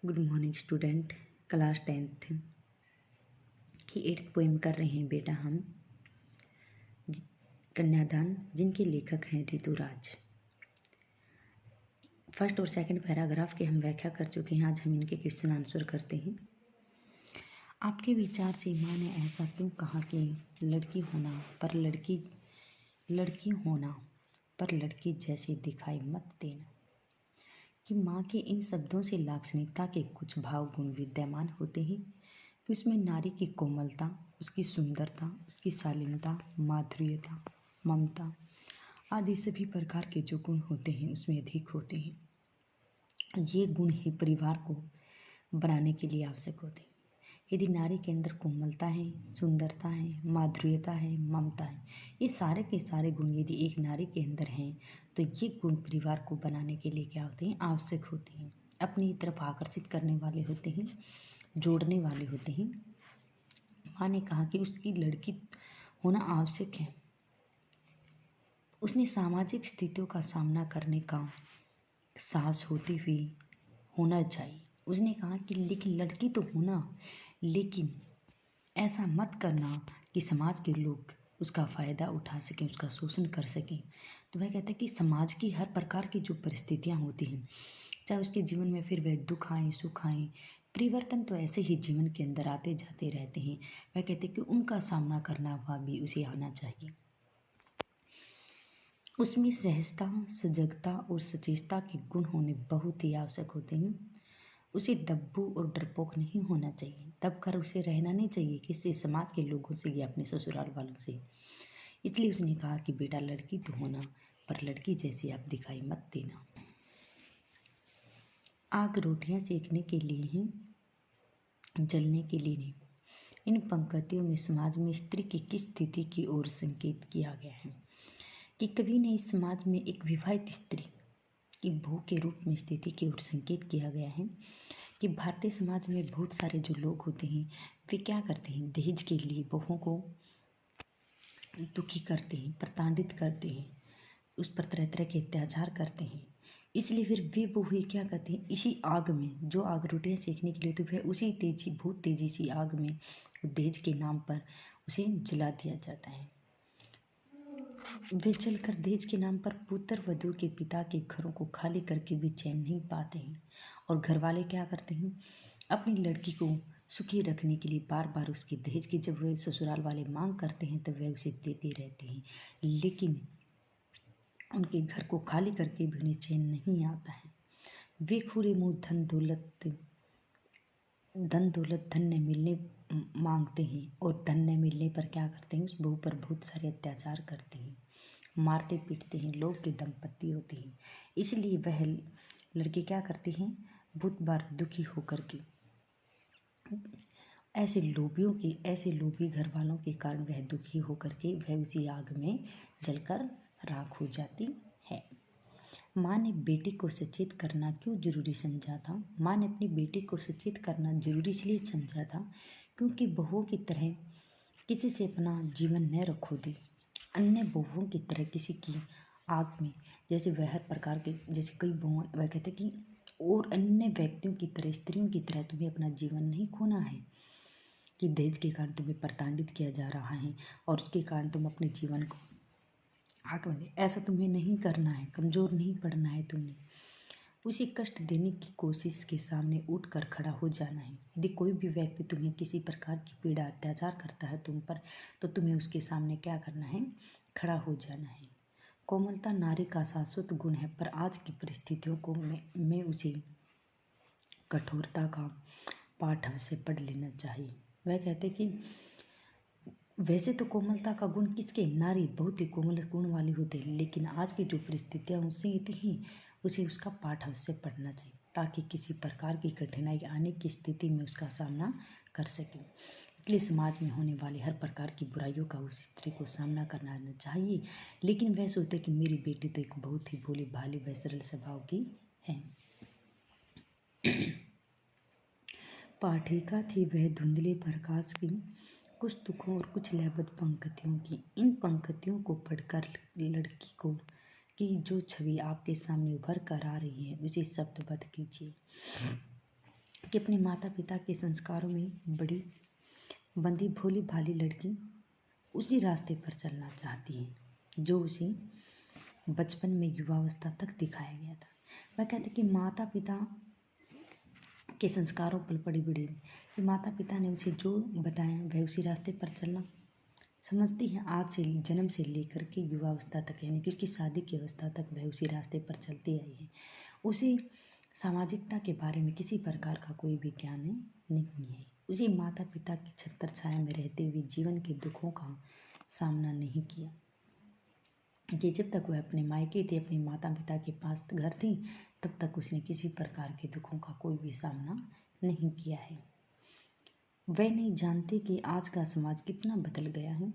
Good morning student. Class 10th की 8th poem कर रहे हैं बेटा हम कन्यादान, जिनके लेखक हैं ऋतुराज। फर्स्ट और सेकंड पैराग्राफ की हम व्याख्या कर चुके हैं। आज हम इनके क्वेश्चन आंसर करते हैं। आपके विचार से माँ ने ऐसा क्यों कहा कि लड़की होना पर लड़की जैसी दिखाई मत देना, कि माँ के इन शब्दों से लाक्षणिकता के कुछ भाव गुण विद्यमान होते हैं कि उसमें नारी की कोमलता, उसकी सुंदरता, उसकी शालीनता, माधुर्यता, ममता आदि सभी प्रकार के जो गुण होते हैं उसमें अधिक होते हैं। ये गुण ही परिवार को बनाने के लिए आवश्यक होते हैं। यदि नारी के अंदर कोमलता है, सुंदरता है, माधुर्यता है, ममता है, ये सारे के सारे गुण यदि एक नारी के अंदर हैं तो ये गुण परिवार को बनाने के लिए क्या होते हैं? आवश्यक होते हैं, अपनी तरफ आकर्षित करने वाले होते हैं, जोड़ने वाले होते हैं। माँ ने कहा कि उसकी लड़की होना आवश्यक है। उसने सामाजिक स्थितियों का सामना करने का साहस होना चाहिए। उसने कहा कि लेकिन लड़की तो होना, लेकिन ऐसा मत करना कि समाज के लोग उसका फ़ायदा उठा सकें, उसका शोषण कर सकें। तो वह कहता है कि समाज की हर प्रकार की जो परिस्थितियाँ होती हैं, चाहे उसके जीवन में फिर वह दुख आए सुख आए, परिवर्तन तो ऐसे ही जीवन के अंदर आते जाते रहते हैं। वह कहते हैं कि उनका सामना करना हुआ भी उसे आना चाहिए। उसमें सहजता, सजगता और सचेतता के गुण होने बहुत ही आवश्यक होते हैं। उसे दब्बू और डरपोक नहीं होना चाहिए। दब कर उसे रहना नहीं चाहिए किसी समाज के लोगों से या अपने ससुराल वालों से। इसलिए उसने कहा कि बेटा लड़की तो होना, पर लड़की जैसी आप दिखाई मत देना। आग रोटियां सेकने के लिए ही, जलने के लिए नहीं। इन पंक्तियों में समाज में स्त्री की किस स्थिति की ओर संकेत किया गया है कि कवि ने इस समाज में एक विवाहित स्त्री की बहू के रूप में स्थिति की ओर संकेत किया गया है कि भारतीय समाज में बहुत सारे जो लोग होते हैं वे क्या करते हैं? दहेज के लिए बहुओं को दुखी करते हैं, प्रताड़ित करते हैं, उस पर तरह तरह के अत्याचार करते हैं। इसलिए फिर वे बहुएं क्या करती हैं? इसी आग में, जो आग रोटियां सेकने के लिए तो वह उसी बहुत तेजी सी आग में दहेज के नाम पर उसे जला दिया जाता है। वे जलकर दहेज के नाम पर पुत्र वधू के पिता के घरों को खाली करके भी चैन नहीं पाते हैं। और घर वाले क्या करते हैं? अपनी लड़की को सुखी रखने के लिए बार बार उसके दहेज की जब वे ससुराल वाले मांग करते हैं तो वे उसे देते रहते हैं, लेकिन उनके घर को खाली करके भी उन्हें चैन नहीं आता है। वे खुले मुँह धन दौलत धन न मिलने मांगते हैं, और धन न मिलने पर क्या करते हैं? उस बहू पर बहुत सारे अत्याचार करते हैं, मारते पीटते हैं, लोग की दंपत्ति होती है। इसलिए वह लड़के क्या करते हैं? बहुत बार दुखी होकर के ऐसे लोभी घर वालों के कारण वह दुखी होकर के वह उसी आग में जलकर राख हो जाती है। माँ ने बेटी को सचेत करना क्यों जरूरी समझा था? माँ ने अपनी बेटी को सचेत करना जरूरी इसलिए समझा था क्योंकि बहुओं की तरह किसी से अपना जीवन न रखो दे। अन्य बहुओं की तरह किसी की आग में, जैसे वह हर प्रकार के, जैसे कई बहुएं, वह कहते कि और अन्य व्यक्तियों की तरह, स्त्रियों की तरह तुम्हें अपना जीवन नहीं खोना है कि दहेज के कारण तुम्हें प्रताड़ित किया जा रहा है और उसके कारण तुम अपने जीवन को आग में दे। ऐसा तुम्हें नहीं करना है, कमज़ोर नहीं पड़ना है तुम्हें। उसे कष्ट देने की कोशिश के सामने उठकर खड़ा हो जाना है। यदि कोई भी व्यक्ति तुम्हें किसी प्रकार की पीड़ा अत्याचार करता है तुम पर, तो तुम्हें उसके सामने क्या करना है? खड़ा हो जाना है। कोमलता नारी का शाश्वत गुण है, पर आज की परिस्थितियों को में उसे कठोरता का पाठ अवश्य पढ़ लेना चाहिए। वह कहते कि वैसे तो कोमलता का गुण किसके? नारी बहुत ही कोमल गुण वाली होती है, लेकिन आज की जो परिस्थितियाँ उससे इतनी ही, उसे उसका पाठ अवश्य पढ़ना चाहिए ताकि किसी प्रकार की कठिनाई आने की स्थिति में उसका सामना कर सके। इसलिए समाज में होने वाली हर प्रकार की बुराइयों का उस स्त्री को सामना करना आना चाहिए। लेकिन वह सोचते कि मेरी बेटी तो एक बहुत ही भोली भाली व सरल स्वभाव की है। पाठिका थी वह धुंधले प्रकाश की, कुछ दुखों और कुछ लयबद्ध पंक्तियों की। इन पंक्तियों को पढ़कर लड़की को की जो छवि आपके सामने उभर कर आ रही है उसे शब्दबद्ध कीजिए। कि अपने माता पिता के संस्कारों में बड़ी बंदी भोली भाली लड़की उसी रास्ते पर चलना चाहती है जो उसे बचपन में युवावस्था तक दिखाया गया था। वह कहते कि माता पिता के संस्कारों पर पड़ी बड़ी कि माता पिता ने उसे जो बताया वह उसी रास्ते पर चलना समझती है। आज से जन्म से लेकर के युवावस्था तक यानी कि उसकी शादी की अवस्था तक वह उसी रास्ते पर चलती आई है। उसे सामाजिकता के बारे में किसी प्रकार का कोई भी ज्ञान नहीं है। उसे माता पिता की छत्र छाया में रहते हुए जीवन के दुखों का सामना नहीं किया कि जब तक वह अपने मायके थी, अपने माता पिता के पास घर थी, तब तक उसने किसी प्रकार के दुखों का कोई भी सामना नहीं किया है। वह नहीं जानती कि आज का समाज कितना बदल गया है,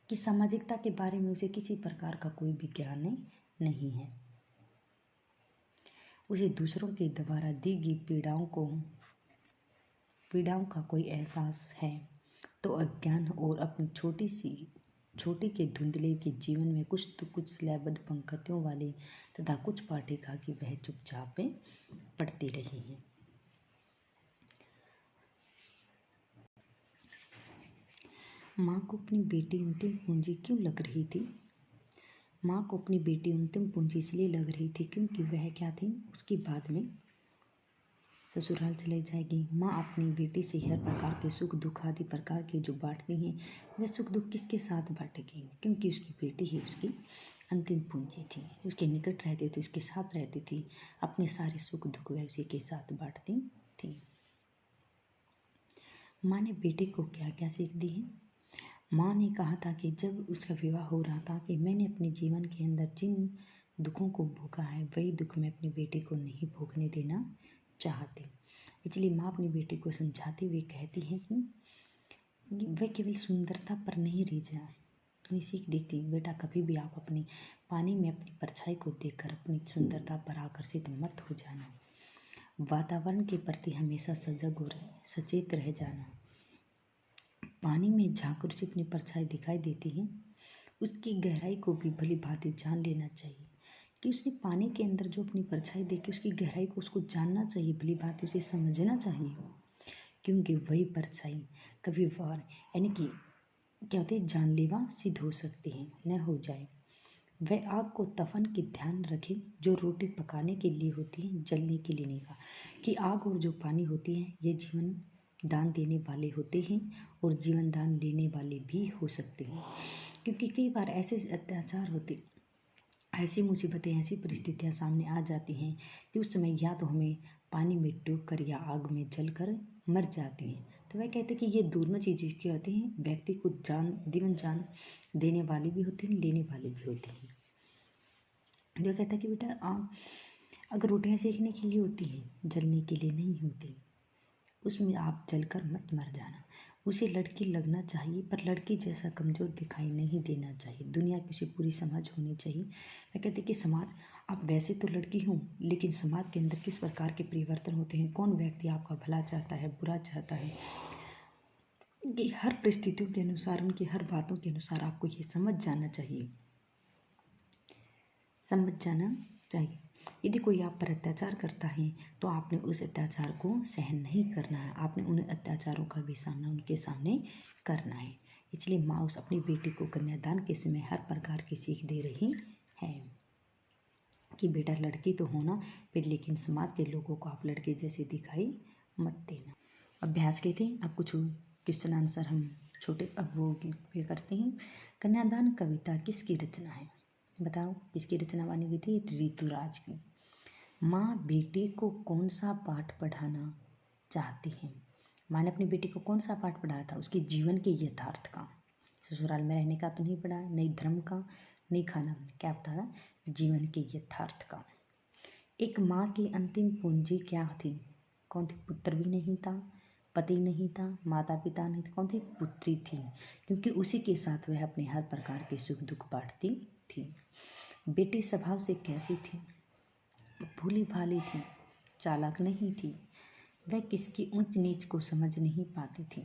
कि सामाजिकता के बारे में उसे किसी प्रकार का कोई भी ज्ञान नहीं है। उसे दूसरों के द्वारा दी गई पीड़ाओं का कोई एहसास है तो अज्ञान और अपनी छोटी के धुंधले के जीवन में कुछ तो कुछ लयबद्ध पंक्तियों वाली तथा कुछ पाठिका की वह चुपचाप पढ़ती रही है। माँ को अपनी बेटी अंतिम पूंजी क्यों लग रही थी? माँ को अपनी बेटी अंतिम पूंजी इसलिए लग रही थी क्योंकि वह क्या थी, उसकी बाद में ससुराल चले जाएगी। माँ अपनी बेटी से हर प्रकार के सुख दुख आदि प्रकार के जो बांटती हैं, वह सुख दुख किसके साथ बांटेगी? क्योंकि उसकी बेटी ही उसकी अंतिम पूंजी थी, उसके निकट रहती थी, उसके साथ रहती थी। अपने सारे सुख दुख वह उसी के साथ बांटती थी। माँ ने बेटी को क्या क्या सीख दी है? माँ ने कहा था कि जब उसका विवाह हो रहा था कि मैंने अपने जीवन के अंदर जिन दुखों को भोगा है वही दुख मैं अपनी बेटी को नहीं भोगने देना चाहती। इसलिए माँ अपनी बेटी को समझाती हुए कहती है कि वह केवल सुंदरता पर नहीं रीझना, उन्हें सीख देती, बेटा कभी भी आप अपने पानी में अपनी परछाई को देखकर अपनी सुंदरता पर आकर्षित मत हो जाना। वातावरण के प्रति हमेशा सजग और सचेत रह जाना। पानी में झांककर उसे अपनी परछाई दिखाई देती है, उसकी गहराई को भी भली भांति जान लेना चाहिए कि उसने पानी के अंदर जो अपनी परछाई देखी उसकी गहराई को उसको जानना चाहिए, भली बात उसे समझना चाहिए। क्योंकि वही परछाई कभी वार यानी कि क्या होते जानलेवा सिद्ध हो सकती है, न हो जाए। वह आग को तफन के ध्यान रखे जो रोटी पकाने के लिए होती है, जलने के लिए नहीं। कहा कि आग और जो पानी होती है ये जीवन दान देने वाले होते हैं और जीवन दान लेने वाले भी हो सकते हैं। क्योंकि कई बार ऐसे अत्याचार होते, ऐसी मुसीबतें, ऐसी परिस्थितियाँ सामने आ जाती हैं कि उस समय या तो हमें पानी में डूबकर या आग में जलकर मर जाते हैं। तो वह कहते हैं कि ये दोनों चीज़ें क्या होती हैं, व्यक्ति को जीवन जान देने वाली भी होती हैं, लेने वाली भी होती हैं। जो कहता है कि बेटा अगर रोटियां सेकने के लिए होती हैं, जलने के लिए नहीं होती, उसमें आप जलकर मत मर जाना। उसे लड़की लगना चाहिए पर लड़की जैसा कमज़ोर दिखाई नहीं देना चाहिए। दुनिया की उसे पूरी समझ होनी चाहिए। मैं कहती कि समाज, आप वैसे तो लड़की हो लेकिन समाज के अंदर किस प्रकार के परिवर्तन होते हैं, कौन व्यक्ति आपका भला चाहता है, बुरा चाहता है, कि हर परिस्थितियों के अनुसार, उनकी हर बातों के अनुसार आपको ये समझ जाना चाहिए। यदि कोई आप पर अत्याचार करता है तो आपने उस अत्याचार को सहन नहीं करना है, आपने उन अत्याचारों का भी सामना उनके सामने करना है। इसलिए माँ उस अपनी बेटी को कन्यादान के समय हर प्रकार की सीख दे रही है कि बेटा लड़की तो होना फिर, लेकिन समाज के लोगों को आप लड़के जैसे दिखाई मत देना। अभ्यास के थे, अब कुछ क्वेश्चन आंसर हम छोटे अब वो करते हैं। कन्यादान कविता किसकी रचना है? बताओ किसकी रचना मानी गई थी? ऋतुराज की। माँ बेटी को कौन सा पाठ पढ़ाना चाहती है? माँ ने अपनी बेटी को कौन सा पाठ पढ़ाया था? उसके जीवन के यथार्थ का। ससुराल में रहने का तो नहीं पढ़ा, नहीं धर्म का, नहीं खाना, क्या बताया? जीवन के यथार्थ का। एक माँ की अंतिम पूंजी क्या थी? कौन थी? पुत्र भी नहीं था, पति नहीं था, माता पिता नहीं थे, कौन थी? पुत्री थी। क्योंकि उसी के साथ वह अपने हर प्रकार के सुख दुख बांटती थी। बेटी स्वभाव से कैसी थी? भोली भाली थी, चालाक नहीं थी, वह किसकी ऊंच नीच को समझ नहीं पाती थी,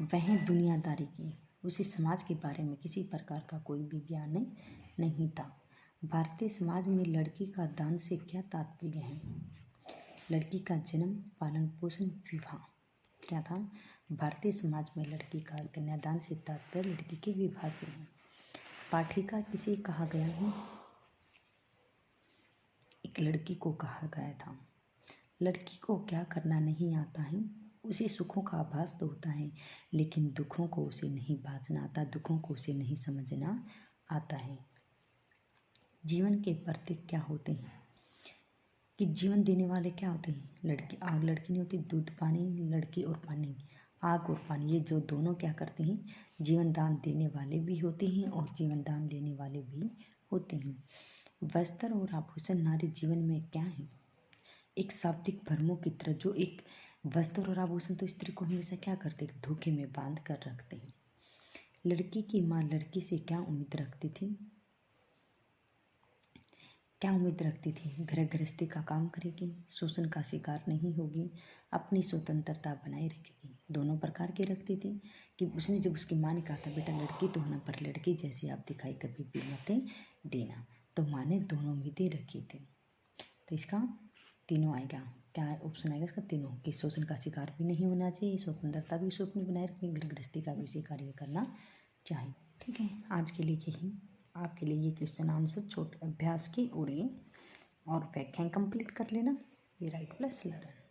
वह दुनियादारी की, उसे समाज के बारे में किसी प्रकार का कोई भी ज्ञान नहीं था। भारतीय समाज में लड़की का दान से क्या तात्पर्य है? लड़की का जन्म, पालन पोषण, विवाह क्या था? भारतीय समाज में लड़की का कन्यादान से तात्पर्य लड़की के विवाह से है। पाठिका किसे कहा गया है? एक लड़की को कहा गया था। लड़की को क्या करना नहीं आता है? उसे सुखों का आभास तो होता है, लेकिन दुखों को उसे नहीं बांचना आता, दुखों को उसे नहीं समझना आता है। जीवन के प्रतीक क्या होते हैं? कि जीवन देने वाले क्या होते हैं? लड़की आग लड़की नहीं होती, दूध पानी लड़की और पानी, आग और पानी, ये जो दोनों क्या करते हैं? जीवन दान देने वाले भी होते हैं और जीवन दान लेने वाले भी होते हैं। वस्त्र और आभूषण नारी जीवन में क्या है? एक शाब्दिक भ्रमों की तरह, जो एक वस्त्र और आभूषण तो स्त्री को हमेशा क्या करते हैं? धोखे में बांध कर रखते हैं। लड़की की माँ लड़की से क्या उम्मीद रखती थी? क्या उम्मीद रखती थी? घर गृहस्थी का काम करेगी, शोषण का शिकार नहीं होगी, अपनी स्वतंत्रता बनाए रखेगी। दोनों प्रकार की रखती थी कि उसने जब उसकी माँ ने कहा था बेटा लड़की तो होना, पर लड़की जैसी आप दिखाई कभी भी मत देना, तो माँ ने दोनों उम्मीदें रखी थी। तो इसका तीनों आएगा। क्या ऑप्शन आएगा इसका? तीनों, कि शोषण का शिकार भी नहीं होना चाहिए, स्वतंत्रता भी उसे अपनी बनाए रखनी, घर गृहस्थी का भी उसे कार्य करना चाहिए। ठीक है, आज के लिए यही। आपके लिए ये क्वेश्चन आंसर छोटे अभ्यास की और व्याख्याएं कंप्लीट कर लेना। ये राइट प्लस लर्न।